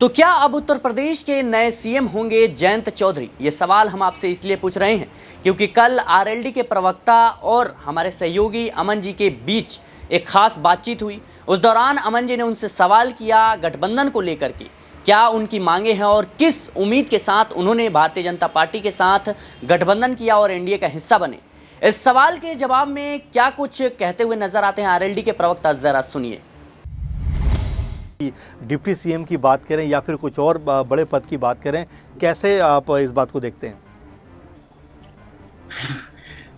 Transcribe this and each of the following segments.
तो क्या अब उत्तर प्रदेश के नए सीएम होंगे जयंत चौधरी? ये सवाल हम आपसे इसलिए पूछ रहे हैं क्योंकि कल आरएलडी के प्रवक्ता और हमारे सहयोगी अमन जी के बीच एक खास बातचीत हुई। उस दौरान अमन जी ने उनसे सवाल किया गठबंधन को लेकर के, क्या उनकी मांगे हैं और किस उम्मीद के साथ उन्होंने भारतीय जनता पार्टी के साथ गठबंधन किया और एनडीए का हिस्सा बने। इस सवाल के जवाब में क्या कुछ कहते हुए नजर आते हैं आरएलडी के प्रवक्ता, जरा सुनिए। डिप्टी सीएम की बात करें या फिर कुछ और बड़े पद की बात करें, कैसे आप इस बात को देखते हैं?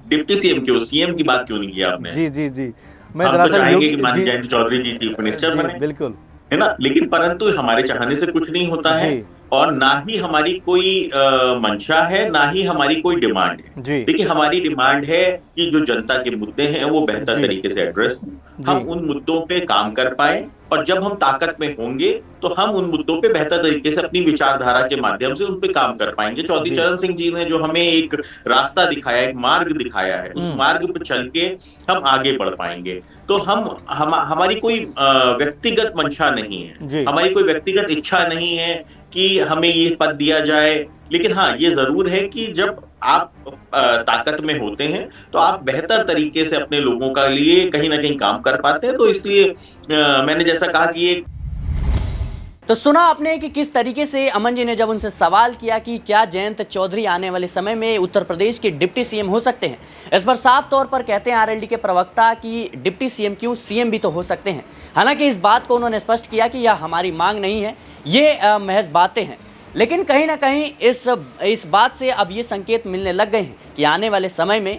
डिप्टी सीएम क्यों, सीएम की बात क्यों नहीं की आपने? जी जी जी, मैं हम तो दरअसल चाहेंगे कि माननीय जयंत चौधरी जी चीफ मिनिस्टर बने, बिल्कुल, है ना। लेकिन परंतु हमारे चाहने से कुछ नहीं होता है और ना ही हमारी कोई मंशा है, ना ही हमारी कोई डिमांड है। देखिए, हमारी डिमांड है कि जो जनता के मुद्दे हैं वो बेहतर तरीके से एड्रेस हों, हम उन मुद्दों पे काम कर पाए और जब हम ताकत में होंगे तो हम उन मुद्दों पे बेहतर तरीके से अपनी विचारधारा के माध्यम से उन पे काम कर पाएंगे। चौधरी चरण सिंह जी ने जो हमें एक रास्ता दिखाया, एक मार्ग दिखाया है, उस मार्ग पर चल के हम आगे बढ़ पाएंगे। तो हमारी कोई व्यक्तिगत मंशा नहीं है, हमारी कोई व्यक्तिगत इच्छा नहीं है कि हमें ये पद दिया जाए। लेकिन हाँ, ये जरूर है कि जब आप ताकत में होते हैं तो आप बेहतर तरीके से अपने लोगों का लिए कहीं ना कहीं काम कर पाते हैं। तो इसलिए मैंने जैसा कहा कि ये तो सुना आपने कि किस तरीके से अमन जी ने जब उनसे सवाल किया कि क्या जयंत चौधरी आने वाले समय में उत्तर प्रदेश के डिप्टी सीएम हो सकते हैं। इस पर साफ तौर पर कहते हैं आरएलडी के प्रवक्ता कि डिप्टी सीएम क्यों, सीएम भी तो हो सकते हैं। हालांकि इस बात को उन्होंने स्पष्ट किया कि यह हमारी मांग नहीं है, ये महज बातें हैं। लेकिन कहीं ना कहीं इस बात से अब ये संकेत मिलने लग गए हैं कि आने वाले समय में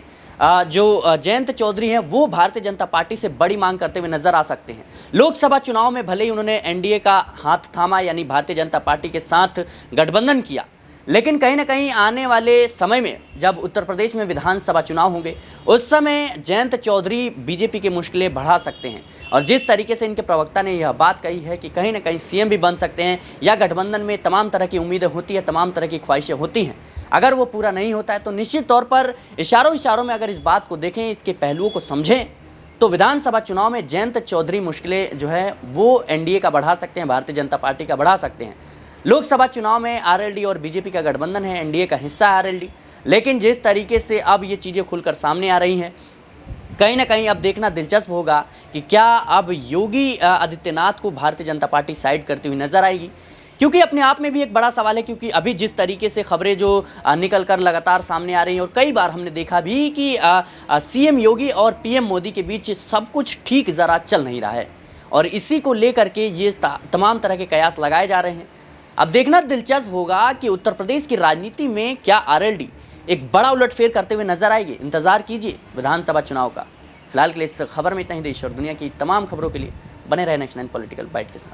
जो जयंत चौधरी हैं वो भारतीय जनता पार्टी से बड़ी मांग करते हुए नजर आ सकते हैं। लोकसभा चुनाव में भले ही उन्होंने एनडीए का हाथ थामा, यानी भारतीय जनता पार्टी के साथ गठबंधन किया, लेकिन कहीं ना कहीं आने वाले समय में जब उत्तर प्रदेश में विधानसभा चुनाव होंगे उस समय जयंत चौधरी बीजेपी की मुश्किलें बढ़ा सकते हैं। और जिस तरीके से इनके प्रवक्ता ने यह बात कही है कि कहीं ना कहीं सीएम भी बन सकते हैं या गठबंधन में तमाम तरह की उम्मीदें होती है, तमाम तरह की ख्वाहिशें होती हैं, अगर वो पूरा नहीं होता है तो निश्चित तौर पर इशारों में अगर इस बात को देखें, इसके पहलुओं को समझें, तो विधानसभा चुनाव में जयंत चौधरी मुश्किलें जो है वो एनडीए का बढ़ा सकते हैं, भारतीय जनता पार्टी का बढ़ा सकते हैं। लोकसभा चुनाव में आरएलडी और बीजेपी का गठबंधन है, एनडीए का हिस्सा है आरएलडी। लेकिन जिस तरीके से अब ये चीज़ें खुलकर सामने आ रही हैं, कहीं ना कहीं अब देखना दिलचस्प होगा कि क्या अब योगी आदित्यनाथ को भारतीय जनता पार्टी साइड करती हुई नजर आएगी, क्योंकि अपने आप में भी एक बड़ा सवाल है। क्योंकि अभी जिस तरीके से खबरें जो निकल कर लगातार सामने आ रही हैं और कई बार हमने देखा भी कि सीएम योगी और पीएम मोदी के बीच सब कुछ ठीक ज़रा चल नहीं रहा है और इसी को लेकर के ये तमाम तरह के कयास लगाए जा रहे हैं। अब देखना दिलचस्प होगा कि उत्तर प्रदेश की राजनीति में क्या आरएलडी एक बड़ा उलटफेर करते हुए नजर आएगी। इंतजार कीजिए विधानसभा चुनाव का। फिलहाल के लिए इस खबर में इतना ही। देश और दुनिया की तमाम खबरों के लिए बने रहे नेक्स्ट 9 पॉलिटिकल बाइट के साथ।